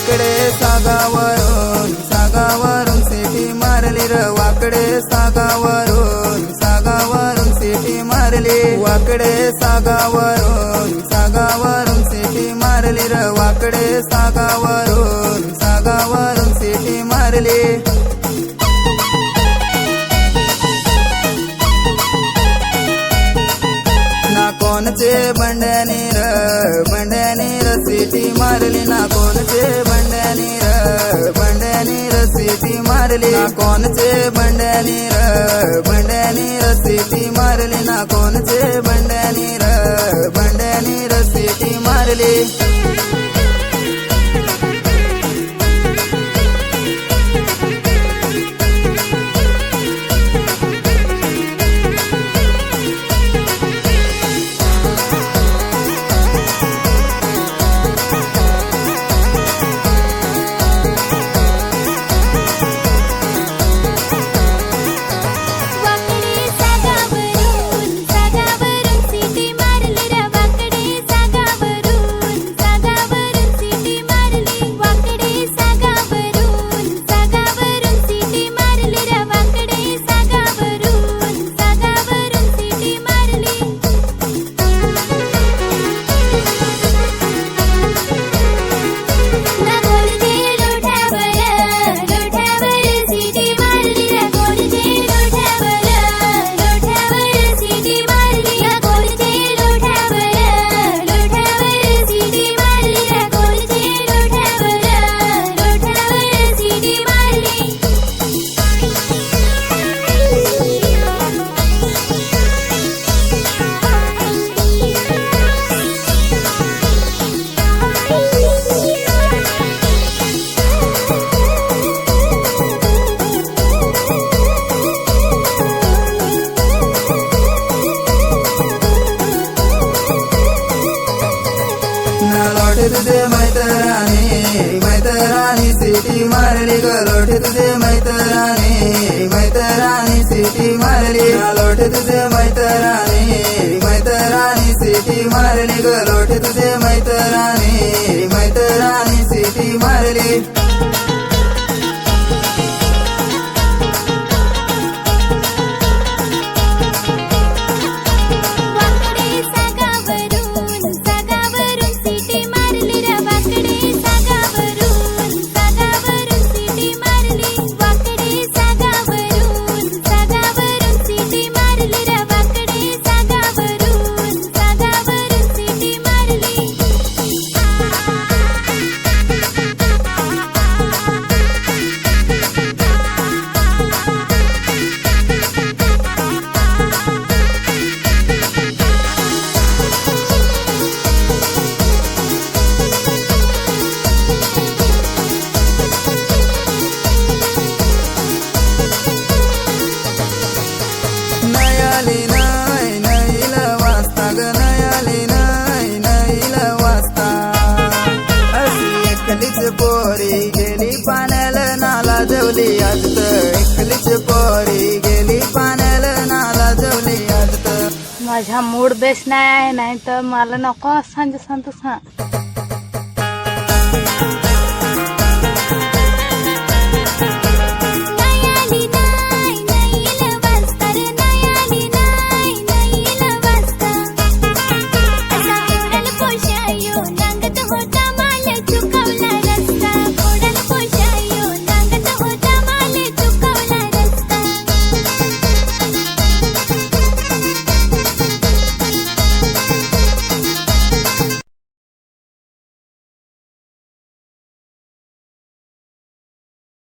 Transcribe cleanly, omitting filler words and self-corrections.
वाकडे सागावरून सिटी मारली र वाकडे सागावरून सिटी मारली वाकडे सागावरून सिटी मारली र वाकडे सागावरून सिटी मारली ना कोणचे बंड्यानी र सिटी मारली ना कोणचे बंड्यानी र सिटी मारली ना कोणचे बंड्यानी र सिटी मारली ना कोणचे बंड्यानी र सिटी मारली लोटे तुझे मैतरानी सिटी मारली ग लोटे तुझे मैतरानी सिटी मारली लोटे तुझे मैतरानी सिटी मारली ग लोटे तुझे मैतरानी सिटी मारली पोरी गेली पाण्याला नाला जवली आज एकलीच पोरी गेली पाण्याला नाला जवली आज माझा मूड बेस नाही आहे नाही तर मला नको सांग